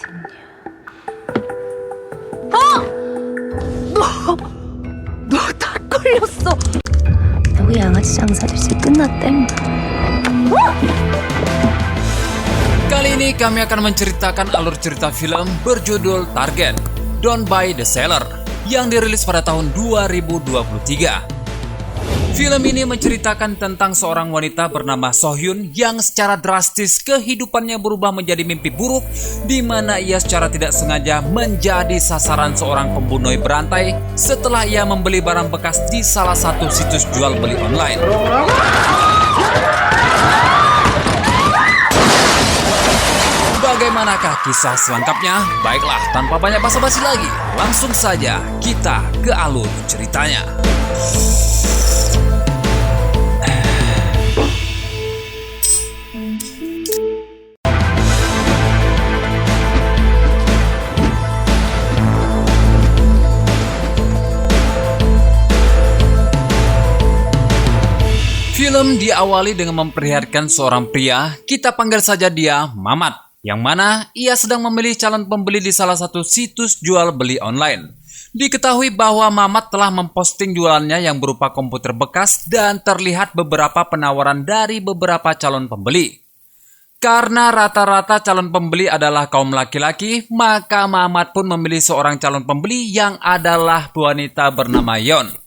어딨냐? 너 다 걸렸어. 너그 양아치 장사도 이제 끝났다 임마. Kali ini kami akan menceritakan alur cerita film berjudul Target, Don't Buy the Seller, yang dirilis pada tahun 2023. Film ini menceritakan tentang seorang wanita bernama Sohyun yang secara drastis kehidupannya berubah menjadi mimpi buruk, di mana ia secara tidak sengaja menjadi sasaran seorang pembunuh berantai setelah ia membeli barang bekas di salah satu situs jual beli online. Bagaimanakah kisah selengkapnya? Baiklah, tanpa banyak basa-basi lagi, langsung saja kita ke alur ceritanya. Film diawali dengan memperlihatkan seorang pria, kita panggil saja dia Mamat, yang mana ia sedang memilih calon pembeli di salah satu situs jual beli online. Diketahui bahwa Mamat telah memposting jualannya yang berupa komputer bekas dan terlihat beberapa penawaran dari beberapa calon pembeli. Karena rata-rata calon pembeli adalah kaum laki-laki, maka Mamat pun memilih seorang calon pembeli yang adalah wanita bernama Yeon.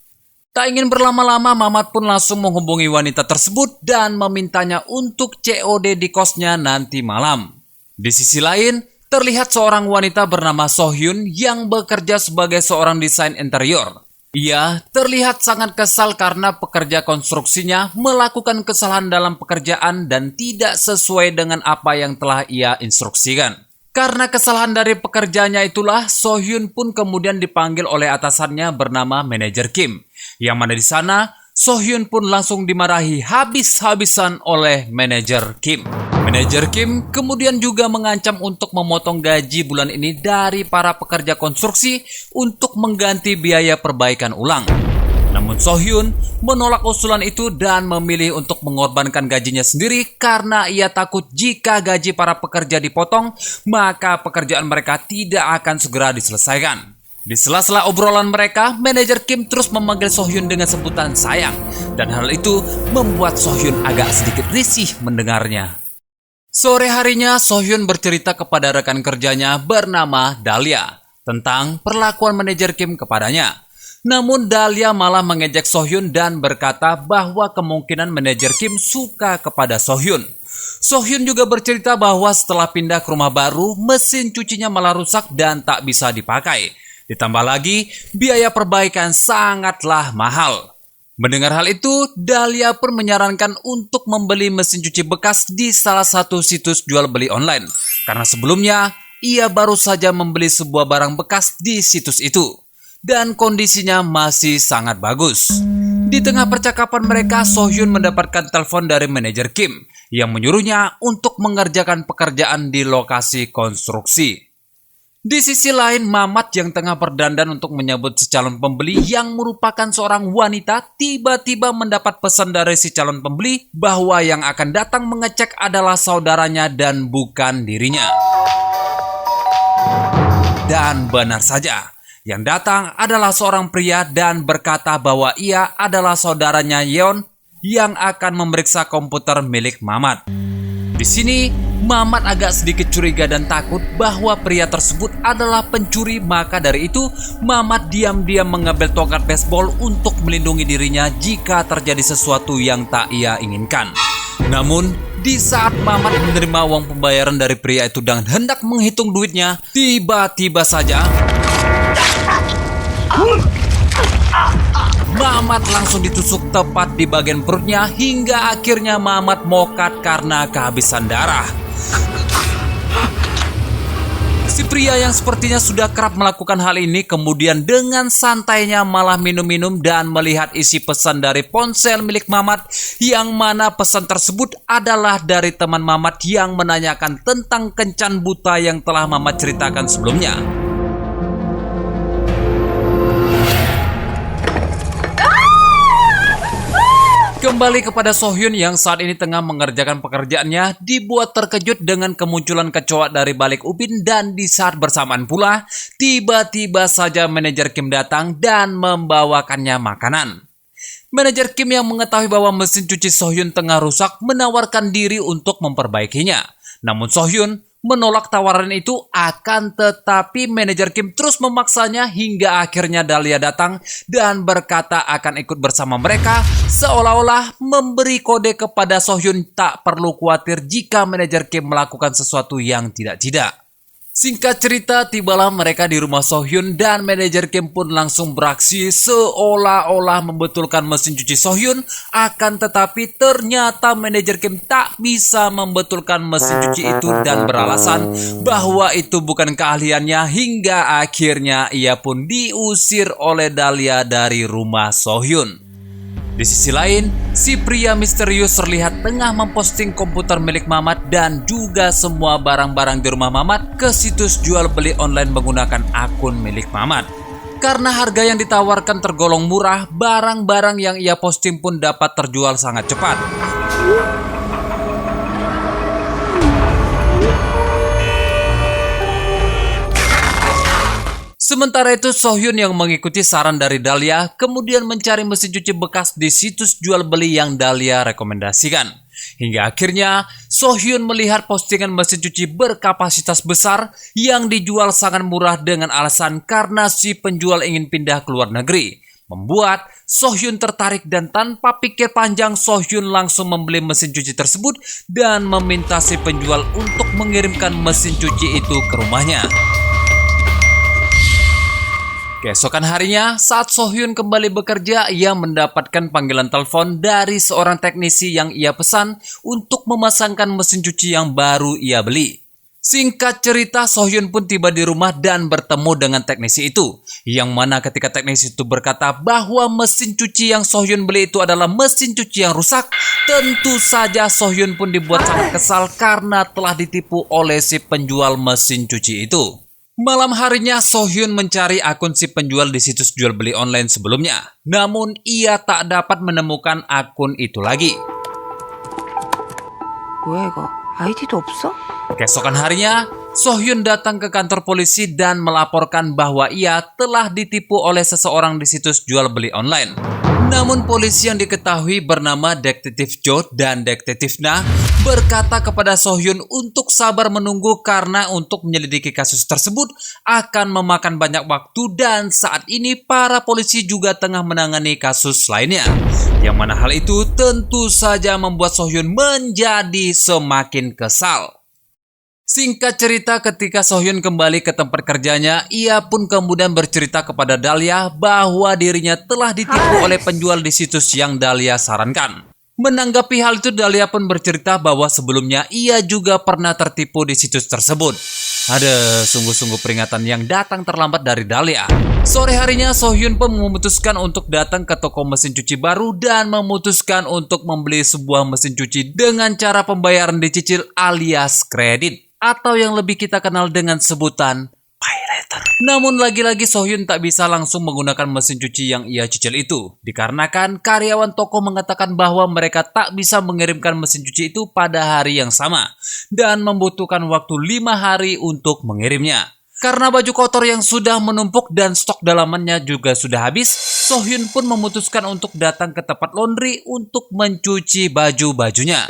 Tak ingin berlama-lama, Mamat pun langsung menghubungi wanita tersebut dan memintanya untuk COD di kosnya nanti malam. Di sisi lain, terlihat seorang wanita bernama Sohyun yang bekerja sebagai seorang desain interior. Ia terlihat sangat kesal karena pekerja konstruksinya melakukan kesalahan dalam pekerjaan dan tidak sesuai dengan apa yang telah ia instruksikan. Karena kesalahan dari pekerjaannya itulah, Sohyun pun kemudian dipanggil oleh atasannya bernama manajer Kim. Yang mana di sana, Sohyun pun langsung dimarahi habis-habisan oleh manajer Kim. Manajer Kim kemudian juga mengancam untuk memotong gaji bulan ini dari para pekerja konstruksi untuk mengganti biaya perbaikan ulang. Namun Sohyun menolak usulan itu dan memilih untuk mengorbankan gajinya sendiri karena ia takut jika gaji para pekerja dipotong, maka pekerjaan mereka tidak akan segera diselesaikan. Di sela-sela obrolan mereka, manajer Kim terus memanggil Sohyun dengan sebutan sayang, dan hal itu membuat Sohyun agak sedikit risih mendengarnya. Sore harinya, Sohyun bercerita kepada rekan kerjanya bernama Dahlia tentang perlakuan manajer Kim kepadanya. Namun Dahlia malah mengejek Sohyun dan berkata bahwa kemungkinan manajer Kim suka kepada Sohyun. Sohyun juga bercerita bahwa setelah pindah ke rumah baru, mesin cucinya malah rusak dan tak bisa dipakai. Ditambah lagi, biaya perbaikan sangatlah mahal. Mendengar hal itu, Dahlia pun menyarankan untuk membeli mesin cuci bekas di salah satu situs jual beli online. Karena sebelumnya, ia baru saja membeli sebuah barang bekas di situs itu. Dan kondisinya masih sangat bagus. Di tengah percakapan mereka, Sohyun mendapatkan telepon dari manajer Kim yang menyuruhnya untuk mengerjakan pekerjaan di lokasi konstruksi. Di sisi lain, Mamat yang tengah berdandan untuk menyambut si calon pembeli yang merupakan seorang wanita tiba-tiba mendapat pesan dari si calon pembeli bahwa yang akan datang mengecek adalah saudaranya dan bukan dirinya. Dan benar saja, yang datang adalah seorang pria dan berkata bahwa ia adalah saudaranya Yeon yang akan memeriksa komputer milik Mamat. Di sini, Mamat agak sedikit curiga dan takut bahwa pria tersebut adalah pencuri, maka dari itu Mamat diam-diam mengambil tongkat baseball untuk melindungi dirinya jika terjadi sesuatu yang tak ia inginkan. Namun, di saat Mamat menerima uang pembayaran dari pria itu dan hendak menghitung duitnya, tiba-tiba saja Mamat langsung ditusuk tepat di bagian perutnya hingga akhirnya Mamat mokat karena kehabisan darah. Si pria yang sepertinya sudah kerap melakukan hal ini kemudian dengan santainya malah minum-minum dan melihat isi pesan dari ponsel milik Mamat, yang mana pesan tersebut adalah dari teman Mamat yang menanyakan tentang kencan buta yang telah Mamat ceritakan sebelumnya. Kembali kepada Sohyun yang saat ini tengah mengerjakan pekerjaannya, dibuat terkejut dengan kemunculan kecoa dari balik ubin, dan di saat bersamaan pula, tiba-tiba saja manajer Kim datang dan membawakannya makanan. Manajer Kim yang mengetahui bahwa mesin cuci Sohyun tengah rusak menawarkan diri untuk memperbaikinya. Namun Sohyun menolak tawaran itu, akan tetapi manajer Kim terus memaksanya hingga akhirnya Dahlia datang dan berkata akan ikut bersama mereka, seolah-olah memberi kode kepada Sohyun tak perlu khawatir jika manajer Kim melakukan sesuatu yang tidak-tidak. Singkat cerita, tibalah mereka di rumah Sohyun dan manajer Kim pun langsung beraksi seolah-olah membetulkan mesin cuci Sohyun, akan tetapi ternyata manajer Kim tak bisa membetulkan mesin cuci itu dan beralasan bahwa itu bukan keahliannya, hingga akhirnya ia pun diusir oleh Dahlia dari rumah Sohyun. Di sisi lain, si pria misterius terlihat tengah memposting komputer milik Mamat dan juga semua barang-barang di rumah Mamat ke situs jual beli online menggunakan akun milik Mamat. Karena harga yang ditawarkan tergolong murah, barang-barang yang ia posting pun dapat terjual sangat cepat. Sementara itu, Sohyun yang mengikuti saran dari Dahlia kemudian mencari mesin cuci bekas di situs jual beli yang Dahlia rekomendasikan. Hingga akhirnya, Sohyun melihat postingan mesin cuci berkapasitas besar yang dijual sangat murah dengan alasan karena si penjual ingin pindah ke luar negeri. Membuat Sohyun tertarik dan tanpa pikir panjang, Sohyun langsung membeli mesin cuci tersebut dan meminta si penjual untuk mengirimkan mesin cuci itu ke rumahnya. Keesokan harinya, saat Sohyun kembali bekerja, ia mendapatkan panggilan telepon dari seorang teknisi yang ia pesan untuk memasangkan mesin cuci yang baru ia beli. Singkat cerita, Sohyun pun tiba di rumah dan bertemu dengan teknisi itu, yang mana ketika teknisi itu berkata bahwa mesin cuci yang Sohyun beli itu adalah mesin cuci yang rusak, tentu saja Sohyun pun dibuat sangat kesal karena telah ditipu oleh si penjual mesin cuci itu. Malam harinya, Sohyun mencari akun si penjual di situs jual beli online sebelumnya. Namun, ia tak dapat menemukan akun itu lagi. Keesokan harinya, Sohyun datang ke kantor polisi dan melaporkan bahwa ia telah ditipu oleh seseorang di situs jual beli online. Namun polisi yang diketahui bernama Detektif Jo dan Detektif Na berkata kepada Sohyun untuk sabar menunggu karena untuk menyelidiki kasus tersebut akan memakan banyak waktu, dan saat ini para polisi juga tengah menangani kasus lainnya. Yang mana hal itu tentu saja membuat Sohyun menjadi semakin kesal. Singkat cerita, ketika Sohyun kembali ke tempat kerjanya, ia pun kemudian bercerita kepada Dahlia bahwa dirinya telah ditipu oleh penjual di situs yang Dahlia sarankan. Menanggapi hal itu, Dahlia pun bercerita bahwa sebelumnya ia juga pernah tertipu di situs tersebut. Ada sungguh-sungguh peringatan yang datang terlambat dari Dahlia. Sore harinya, Sohyun pun memutuskan untuk datang ke toko mesin cuci baru dan memutuskan untuk membeli sebuah mesin cuci dengan cara pembayaran dicicil alias kredit, atau yang lebih kita kenal dengan sebutan pay later. Namun lagi-lagi Sohyun tak bisa langsung menggunakan mesin cuci yang ia cicil itu, dikarenakan karyawan toko mengatakan bahwa mereka tak bisa mengirimkan mesin cuci itu pada hari yang sama dan membutuhkan waktu 5 hari untuk mengirimnya. Karena baju kotor yang sudah menumpuk dan stok dalamannya juga sudah habis, Sohyun pun memutuskan untuk datang ke tempat laundry untuk mencuci baju-bajunya.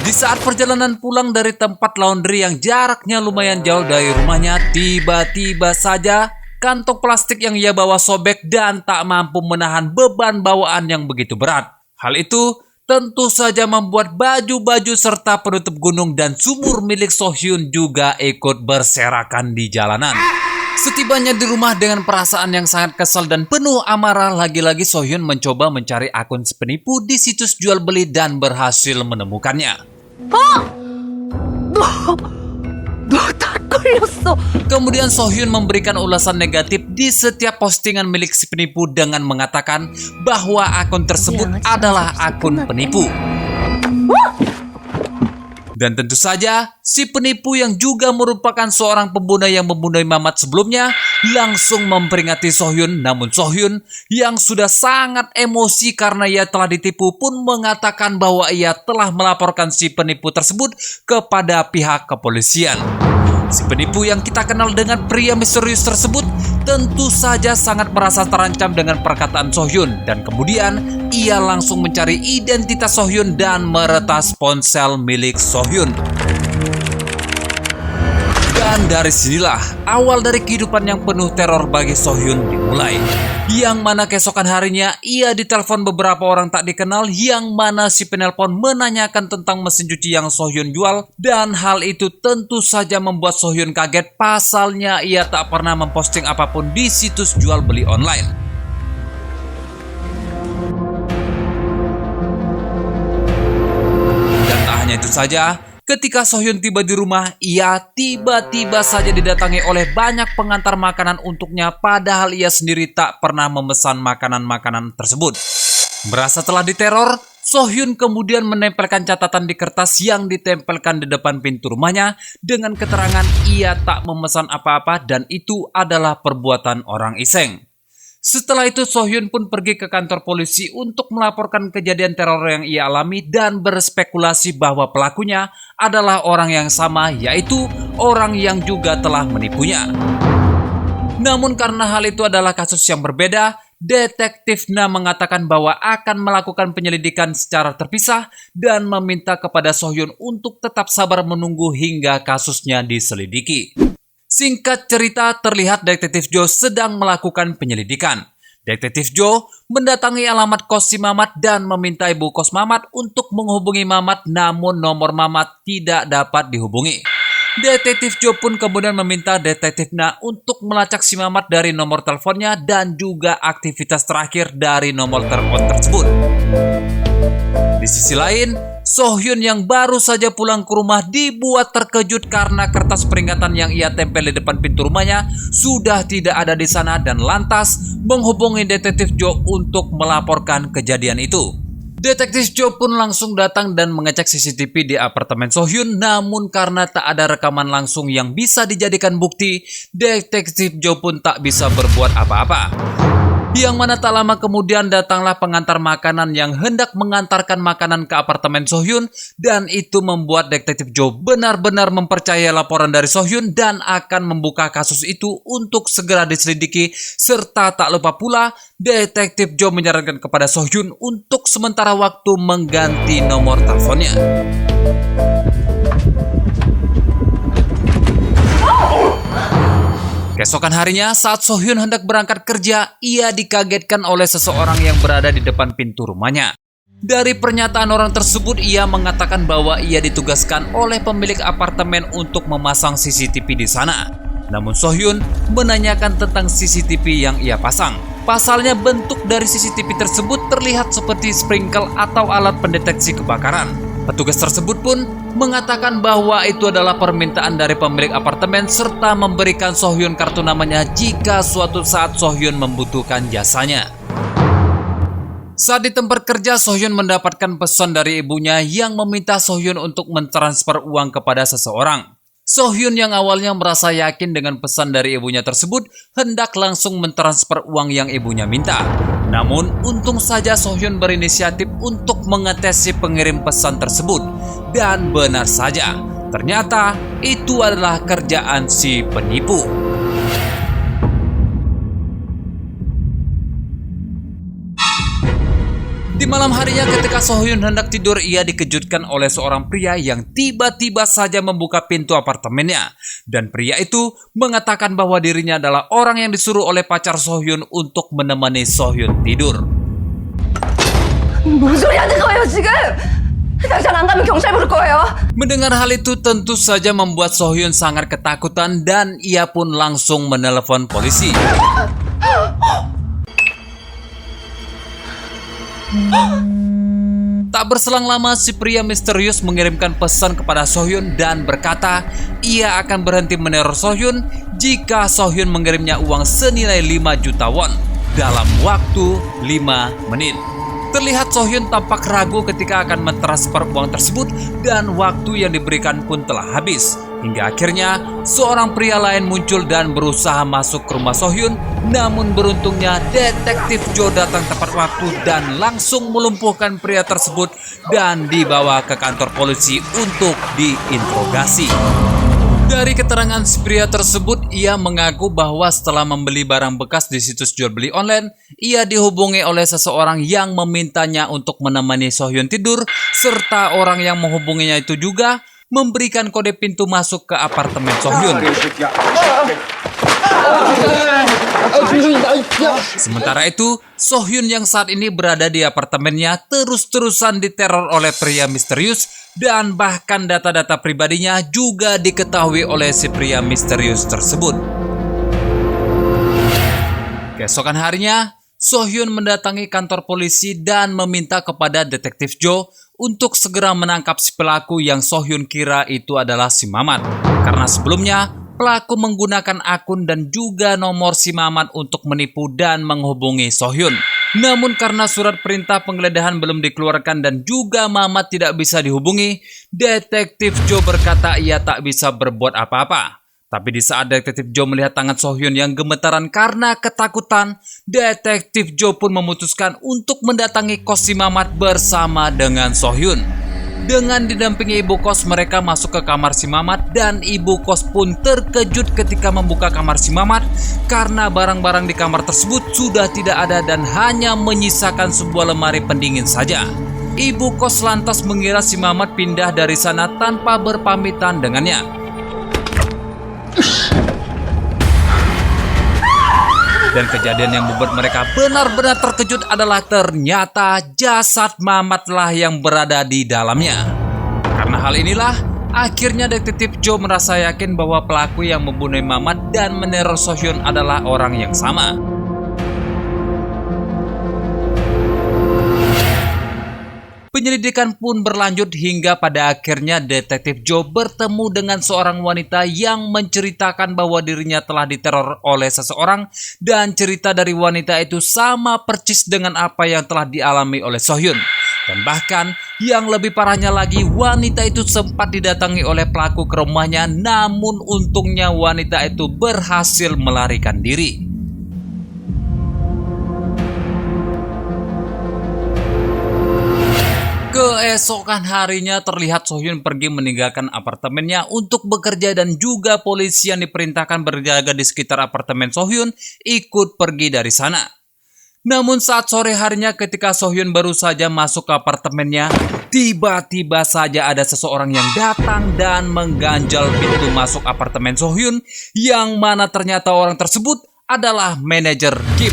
Di saat perjalanan pulang dari tempat laundry yang jaraknya lumayan jauh dari rumahnya, tiba-tiba saja kantong plastik yang ia bawa sobek dan tak mampu menahan beban bawaan yang begitu berat. Hal itu tentu saja membuat baju-baju serta penutup gunung dan sumur milik Sohyun juga ikut berserakan di jalanan. Setibanya di rumah dengan perasaan yang sangat kesal dan penuh amarah, lagi-lagi Sohyun mencoba mencari akun penipu di situs jual beli dan berhasil menemukannya. Kemudian Sohyun memberikan ulasan negatif di setiap postingan milik si penipu dengan mengatakan bahwa akun tersebut adalah akun penipu. Dan tentu saja, si penipu yang juga merupakan seorang pembunuh yang membunuh Mamat sebelumnya langsung memperingati Sohyun. Namun Sohyun yang sudah sangat emosi karena ia telah ditipu pun mengatakan bahwa ia telah melaporkan si penipu tersebut kepada pihak kepolisian. Si penipu yang kita kenal dengan pria misterius tersebut tentu saja sangat merasa terancam dengan perkataan Sohyun dan kemudian ia langsung mencari identitas Sohyun dan meretas ponsel milik Sohyun. Dan dari sinilah awal dari kehidupan yang penuh teror bagi Sohyun dimulai. Yang mana keesokan harinya ia ditelepon beberapa orang tak dikenal, yang mana si penelpon menanyakan tentang mesin cuci yang Sohyun jual, dan hal itu tentu saja membuat Sohyun kaget, pasalnya ia tak pernah memposting apapun di situs jual beli online. Dan tak hanya itu saja, ketika Sohyun tiba di rumah, ia tiba-tiba saja didatangi oleh banyak pengantar makanan untuknya, padahal ia sendiri tak pernah memesan makanan-makanan tersebut. Merasa telah diteror, Sohyun kemudian menempelkan catatan di kertas yang ditempelkan di depan pintu rumahnya dengan keterangan ia tak memesan apa-apa dan itu adalah perbuatan orang iseng. Setelah itu Sohyun pun pergi ke kantor polisi untuk melaporkan kejadian teror yang ia alami dan berspekulasi bahwa pelakunya adalah orang yang sama, yaitu orang yang juga telah menipunya. Namun karena hal itu adalah kasus yang berbeda, Detektif Na mengatakan bahwa akan melakukan penyelidikan secara terpisah dan meminta kepada Sohyun untuk tetap sabar menunggu hingga kasusnya diselidiki. Singkat cerita, terlihat Detektif Jo sedang melakukan penyelidikan. Detektif Jo mendatangi alamat kos si Mamat dan meminta ibu kos Mamat untuk menghubungi Mamat, namun nomor Mamat tidak dapat dihubungi. Detektif Jo pun kemudian meminta Detektif Na untuk melacak si Mamat dari nomor teleponnya dan juga aktivitas terakhir dari nomor telepon tersebut. Di sisi lain, Sohyun yang baru saja pulang ke rumah dibuat terkejut karena kertas peringatan yang ia tempel di depan pintu rumahnya sudah tidak ada di sana dan lantas menghubungi Detektif Jo untuk melaporkan kejadian itu. Detektif Jo pun langsung datang dan mengecek CCTV di apartemen Sohyun, namun karena tak ada rekaman langsung yang bisa dijadikan bukti, Detektif Jo pun tak bisa berbuat apa-apa. Yang mana tak lama kemudian datanglah pengantar makanan yang hendak mengantarkan makanan ke apartemen Sohyun, dan itu membuat Detektif Jo benar-benar mempercayai laporan dari Sohyun dan akan membuka kasus itu untuk segera diselidiki, serta tak lupa pula Detektif Jo menyarankan kepada Sohyun untuk sementara waktu mengganti nomor teleponnya. Keesokan harinya saat Sohyun hendak berangkat kerja, ia dikagetkan oleh seseorang yang berada di depan pintu rumahnya. Dari pernyataan orang tersebut, ia mengatakan bahwa ia ditugaskan oleh pemilik apartemen untuk memasang CCTV di sana. Namun Sohyun menanyakan tentang CCTV yang ia pasang. Pasalnya bentuk dari CCTV tersebut terlihat seperti sprinkle atau alat pendeteksi kebakaran. Petugas tersebut pun mengatakan bahwa itu adalah permintaan dari pemilik apartemen serta memberikan Sohyun kartu namanya jika suatu saat Sohyun membutuhkan jasanya. Saat di tempat kerja, Sohyun mendapatkan pesan dari ibunya yang meminta Sohyun untuk mentransfer uang kepada seseorang. Sohyun yang awalnya merasa yakin dengan pesan dari ibunya tersebut hendak langsung mentransfer uang yang ibunya minta. Namun untung saja Sohyun berinisiatif untuk mengetes si pengirim pesan tersebut. Dan benar saja, ternyata itu adalah kerjaan si penipu. Di malam harinya ketika Sohyun hendak tidur, ia dikejutkan oleh seorang pria yang tiba-tiba saja membuka pintu apartemennya. Dan pria itu mengatakan bahwa dirinya adalah orang yang disuruh oleh pacar Sohyun untuk menemani Sohyun tidur. Mendengar hal itu tentu saja membuat Sohyun sangat ketakutan dan ia pun langsung menelepon polisi. Tak berselang lama, si pria misterius mengirimkan pesan kepada Sohyun dan berkata ia akan berhenti meneror Sohyun jika Sohyun mengirimnya uang senilai 5 juta won dalam waktu 5 menit. Terlihat Sohyun tampak ragu ketika akan mentransfer uang tersebut dan waktu yang diberikan pun telah habis. Hingga akhirnya seorang pria lain muncul dan berusaha masuk ke rumah Sohyun. Namun beruntungnya detektif Jo datang tepat waktu dan langsung melumpuhkan pria tersebut dan dibawa ke kantor polisi untuk diinterogasi. Dari keterangan si pria tersebut, ia mengaku bahwa setelah membeli barang bekas di situs jual beli online, ia dihubungi oleh seseorang yang memintanya untuk menemani Sohyun tidur, serta orang yang menghubunginya itu juga memberikan kode pintu masuk ke apartemen Sohyun. Sementara itu, Sohyun yang saat ini berada di apartemennya terus-terusan diteror oleh pria misterius dan bahkan data-data pribadinya juga diketahui oleh si pria misterius tersebut. Keesokan harinya, Sohyun mendatangi kantor polisi dan meminta kepada detektif Jo untuk segera menangkap si pelaku yang Sohyun kira itu adalah si Mamat. Karena sebelumnya, pelaku menggunakan akun dan juga nomor si Mamat untuk menipu dan menghubungi Sohyun. Namun karena surat perintah penggeledahan belum dikeluarkan dan juga Mamat tidak bisa dihubungi, detektif Jo berkata ia tak bisa berbuat apa-apa. Tapi di saat detektif Jo melihat tangan Sohyun yang gemetaran karena ketakutan, detektif Jo pun memutuskan untuk mendatangi kos si Mamat bersama dengan Sohyun. Dengan didampingi ibu kos, mereka masuk ke kamar si Mamat dan ibu kos pun terkejut ketika membuka kamar si Mamat karena barang-barang di kamar tersebut sudah tidak ada dan hanya menyisakan sebuah lemari pendingin saja. Ibu kos lantas mengira si Mamat pindah dari sana tanpa berpamitan dengannya. Dan kejadian yang membuat mereka benar-benar terkejut adalah ternyata jasad Mamatlah yang berada di dalamnya. Karena hal inilah, akhirnya detektif Jo merasa yakin bahwa pelaku yang membunuh Mamat dan meneror Sohyun adalah orang yang sama. Penyelidikan pun berlanjut hingga pada akhirnya detektif Jo bertemu dengan seorang wanita yang menceritakan bahwa dirinya telah diteror oleh seseorang dan cerita dari wanita itu sama persis dengan apa yang telah dialami oleh Sohyun. Dan bahkan yang lebih parahnya lagi, wanita itu sempat didatangi oleh pelaku ke rumahnya, namun untungnya wanita itu berhasil melarikan diri. Keesokan harinya terlihat Sohyun pergi meninggalkan apartemennya untuk bekerja dan juga polisi yang diperintahkan berjaga di sekitar apartemen Sohyun ikut pergi dari sana. Namun saat sore harinya ketika Sohyun baru saja masuk ke apartemennya, tiba-tiba saja ada seseorang yang datang dan mengganjal pintu masuk apartemen Sohyun, yang mana ternyata orang tersebut adalah manajer Kim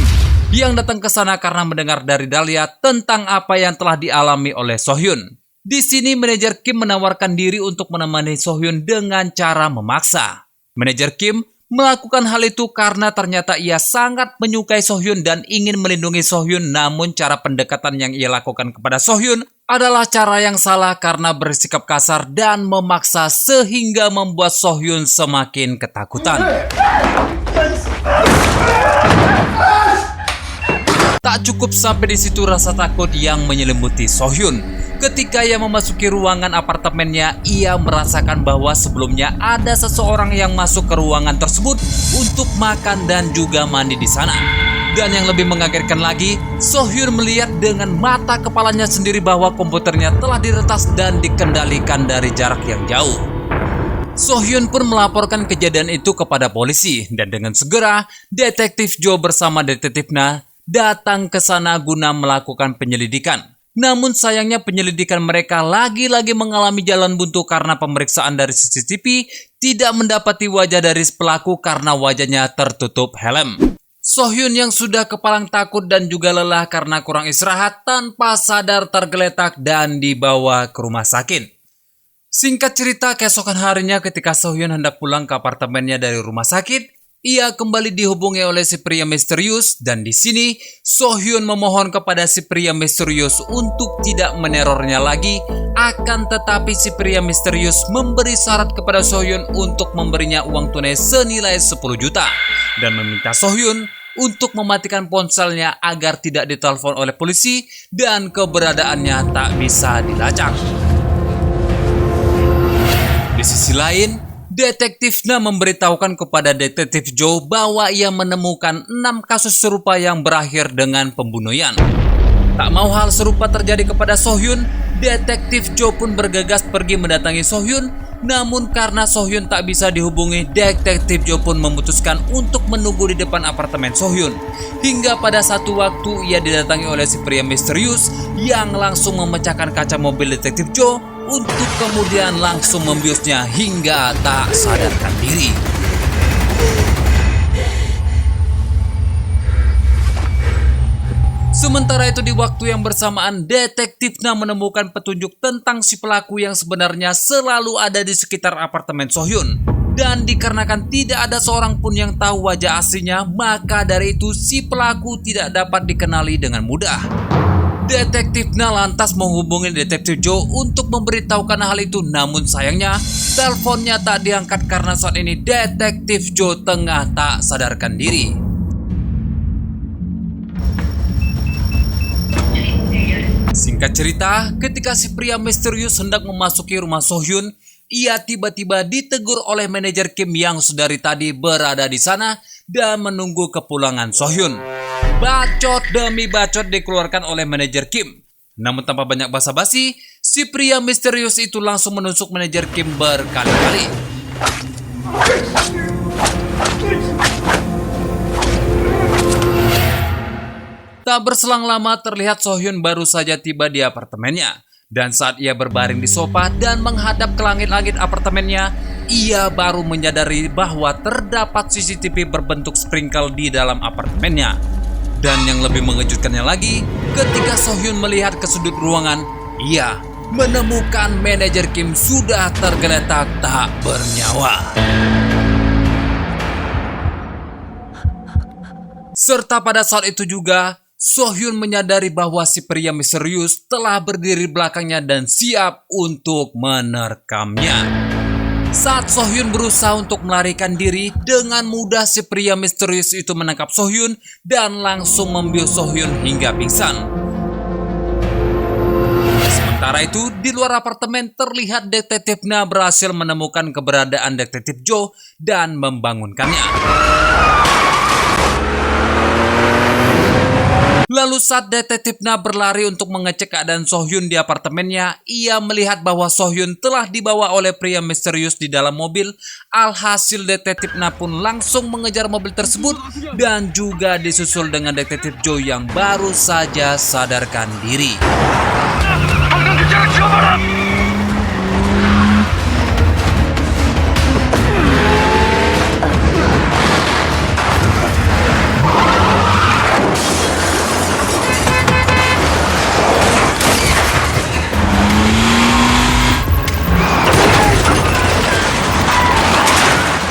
yang datang ke sana karena mendengar dari Dahlia tentang apa yang telah dialami oleh Sohyun. Di sini manajer Kim menawarkan diri untuk menemani Sohyun dengan cara memaksa. Manajer Kim melakukan hal itu karena ternyata ia sangat menyukai Sohyun dan ingin melindungi Sohyun, namun cara pendekatan yang ia lakukan kepada Sohyun adalah cara yang salah karena bersikap kasar dan memaksa sehingga membuat Sohyun semakin ketakutan. Tak cukup sampai di situ rasa takut yang menyelimuti Sohyun. Ketika ia memasuki ruangan apartemennya, ia merasakan bahwa sebelumnya ada seseorang yang masuk ke ruangan tersebut untuk makan dan juga mandi di sana. Dan yang lebih mengagetkan lagi, Sohyun melihat dengan mata kepalanya sendiri bahwa komputernya telah diretas dan dikendalikan dari jarak yang jauh. Sohyun pun melaporkan kejadian itu kepada polisi dan dengan segera detektif Jo bersama detektif Na datang ke sana guna melakukan penyelidikan. Namun sayangnya penyelidikan mereka lagi-lagi mengalami jalan buntu karena pemeriksaan dari CCTV tidak mendapati wajah dari pelaku karena wajahnya tertutup helm. Sohyun yang sudah kepalang takut dan juga lelah karena kurang istirahat tanpa sadar tergeletak dan dibawa ke rumah sakit. Singkat cerita, keesokan harinya ketika Sohyun hendak pulang ke apartemennya dari rumah sakit, ia kembali dihubungi oleh si pria misterius dan di sini Sohyun memohon kepada si pria misterius untuk tidak menerornya lagi. Akan tetapi si pria misterius memberi syarat kepada Sohyun untuk memberinya uang tunai senilai 10 juta dan meminta Sohyun untuk mematikan ponselnya agar tidak ditelepon oleh polisi dan keberadaannya tak bisa dilacak. Di sisi lain, Detektif Na memberitahukan kepada Detektif Joe bahwa ia menemukan 6 kasus serupa yang berakhir dengan pembunuhan. Tak mau hal serupa terjadi kepada Sohyun, Detektif Joe pun bergegas pergi mendatangi Sohyun. Namun karena Sohyun tak bisa dihubungi, Detektif Joe pun memutuskan untuk menunggu di depan apartemen Sohyun. Hingga pada satu waktu ia didatangi oleh si pria misterius yang langsung memecahkan kaca mobil Detektif Joe untuk kemudian langsung membiusnya hingga tak sadarkan diri. Sementara itu di waktu yang bersamaan, Detektif Na menemukan petunjuk tentang si pelaku yang sebenarnya selalu ada di sekitar apartemen Sohyun. Dan dikarenakan tidak ada seorang pun yang tahu wajah aslinya, maka dari itu si pelaku tidak dapat dikenali dengan mudah. Detektif Na lantas menghubungi Detektif Joe untuk memberitahukan hal itu, namun sayangnya teleponnya tak diangkat karena saat ini Detektif Joe tengah tak sadarkan diri. Singkat cerita, ketika si pria misterius hendak memasuki rumah Sohyun, ia tiba-tiba ditegur oleh manajer Kim yang sedari tadi berada di sana dan menunggu kepulangan Sohyun. Bacot demi bacot dikeluarkan oleh manajer Kim. Namun tanpa banyak basa-basi, si pria misterius itu langsung menusuk manajer Kim berkali-kali. Tak berselang lama terlihat Sohyun baru saja tiba di apartemennya. Dan saat ia berbaring di sofa dan menghadap ke langit-langit apartemennya, ia baru menyadari bahwa terdapat CCTV berbentuk sprinkle di dalam apartemennya. Dan yang lebih mengejutkannya lagi, ketika Sohyun melihat ke sudut ruangan, ia menemukan manajer Kim sudah tergeletak tak bernyawa. Serta pada saat itu juga, Sohyun menyadari bahwa si pria misterius telah berdiri belakangnya dan siap untuk menerkamnya. Saat Sohyun berusaha untuk melarikan diri, dengan mudah si pria misterius itu menangkap Sohyun dan langsung membius Sohyun hingga pingsan. Sementara itu, di luar apartemen terlihat Detektif Na berhasil menemukan keberadaan Detektif Joe dan membangunkannya. Lalu saat Detektif Na berlari untuk mengecek keadaan Sohyun di apartemennya, ia melihat bahwa Sohyun telah dibawa oleh pria misterius di dalam mobil. Alhasil Detektif Na pun langsung mengejar mobil tersebut dan juga disusul dengan Detektif Joe yang baru saja sadarkan diri.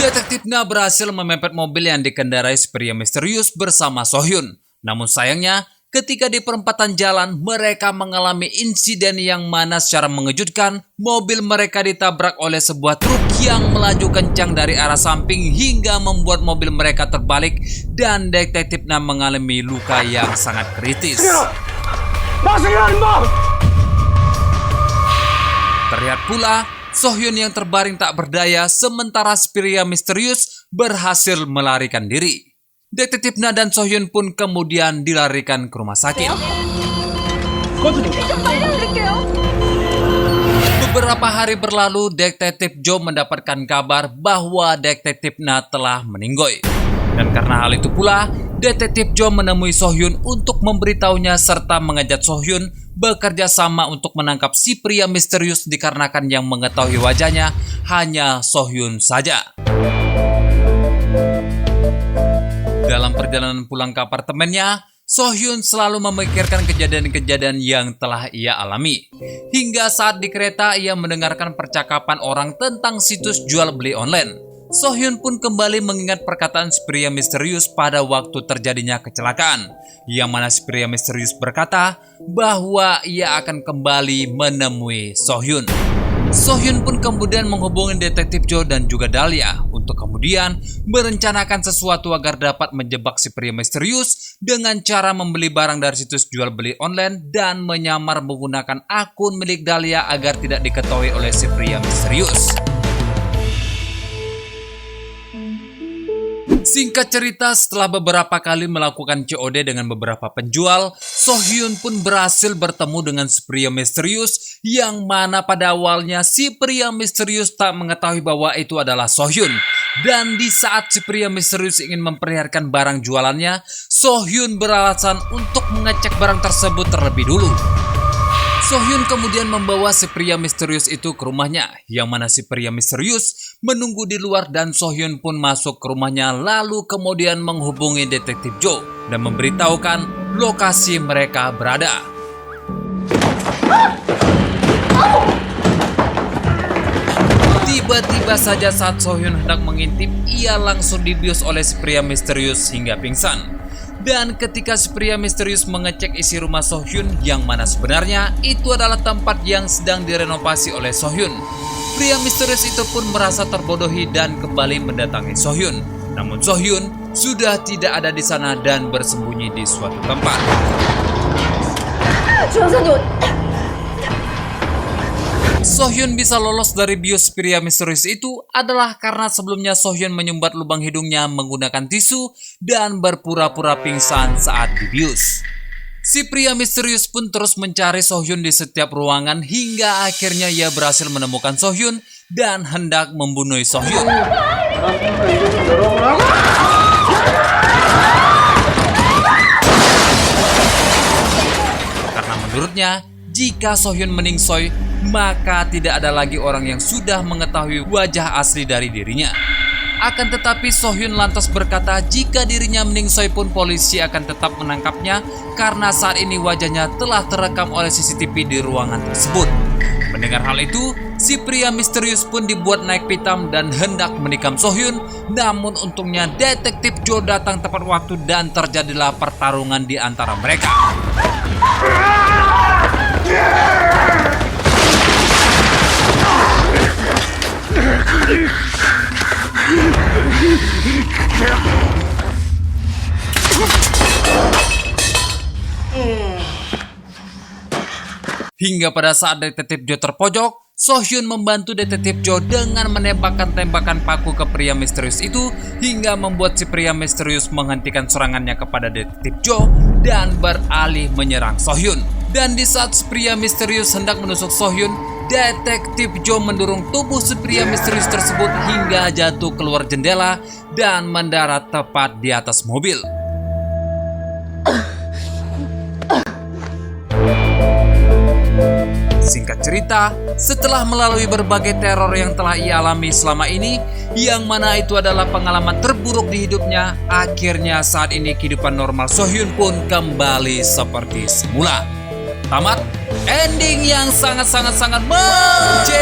Detektif Na berhasil memepet mobil yang dikendarai si pria misterius bersama Sohyun. Namun sayangnya, ketika di perempatan jalan, mereka mengalami insiden yang mana secara mengejutkan, mobil mereka ditabrak oleh sebuah truk yang melaju kencang dari arah samping hingga membuat mobil mereka terbalik dan Detektif Na mengalami luka yang sangat kritis. Terlihat pula, Sohyun yang terbaring tak berdaya sementara si pria misterius berhasil melarikan diri. Detektif Na dan Sohyun pun kemudian dilarikan ke rumah sakit. Beberapa hari berlalu, Detektif Joe mendapatkan kabar bahwa Detektif Na telah meninggoy. Dan karena hal itu pula, Detektif Joe menemui Sohyun untuk memberitahunya serta mengajak Sohyun bekerja sama untuk menangkap si pria misterius dikarenakan yang mengetahui wajahnya hanya Sohyun saja. Dalam perjalanan pulang ke apartemennya, Sohyun selalu memikirkan kejadian-kejadian yang telah ia alami. Hingga saat di kereta ia mendengarkan percakapan orang tentang situs jual beli online. Sohyun pun kembali mengingat perkataan si pria misterius pada waktu terjadinya kecelakaan, yang mana si pria misterius berkata bahwa ia akan kembali menemui Sohyun. Sohyun pun kemudian menghubungi Detektif Joe dan juga Dahlia untuk waktu kemudian merencanakan sesuatu agar dapat menjebak si pria misterius dengan cara membeli barang dari situs jual beli online dan menyamar menggunakan akun milik Dahlia agar tidak diketahui oleh si pria misterius. Singkat cerita, setelah beberapa kali melakukan COD dengan beberapa penjual, Sohyun pun berhasil bertemu dengan si pria misterius yang mana pada awalnya si pria misterius tak mengetahui bahwa itu adalah Sohyun. Dan di saat si pria misterius ingin memperlihatkan barang jualannya, Sohyun beralasan untuk mengecek barang tersebut terlebih dulu. Sohyun kemudian membawa si pria misterius itu ke rumahnya, yang mana si pria misterius menunggu di luar dan Sohyun pun masuk ke rumahnya lalu kemudian menghubungi detektif Jo dan memberitahukan lokasi mereka berada. Tiba-tiba saja saat Sohyun hendak mengintip, ia langsung dibius oleh si pria misterius hingga pingsan. Dan ketika si pria misterius mengecek isi rumah Sohyun, yang mana sebenarnya itu adalah tempat yang sedang direnovasi oleh Sohyun, pria misterius itu pun merasa terbodohi dan kembali mendatangi Sohyun. Namun Sohyun sudah tidak ada di sana dan bersembunyi di suatu tempat. Sohyun bisa lolos dari bius pria misterius itu adalah karena sebelumnya Sohyun menyumbat lubang hidungnya menggunakan tisu dan berpura-pura pingsan saat dibius. Si pria misterius pun terus mencari Sohyun di setiap ruangan hingga akhirnya ia berhasil menemukan Sohyun dan hendak membunuh Sohyun. Karena menurutnya, jika Sohyun meningsoy, maka tidak ada lagi orang yang sudah mengetahui wajah asli dari dirinya. Akan tetapi Sohyun lantas berkata jika dirinya meningsoy pun polisi akan tetap menangkapnya karena saat ini wajahnya telah terekam oleh CCTV di ruangan tersebut. Mendengar hal itu, si pria misterius pun dibuat naik pitam dan hendak menikam Sohyun. Namun untungnya detektif Jo datang tepat waktu dan terjadilah pertarungan di antara mereka. Hingga pada saat detektif Jo terpojok, Sohyun membantu detektif Jo dengan menembakkan tembakan paku ke pria misterius itu hingga membuat si pria misterius menghentikan serangannya kepada detektif Jo dan beralih menyerang Sohyun. Dan di saat si pria misterius hendak menusuk Sohyun, detektif Jo mendorong tubuh si pria misterius tersebut hingga jatuh keluar jendela dan mendarat tepat di atas mobil. Singkat cerita, setelah melalui berbagai teror yang telah ia alami selama ini, yang mana itu adalah pengalaman terburuk di hidupnya, akhirnya saat ini kehidupan normal Sohyun pun kembali seperti semula. Tamat ending yang sangat-sangat-sangat menjodohkan.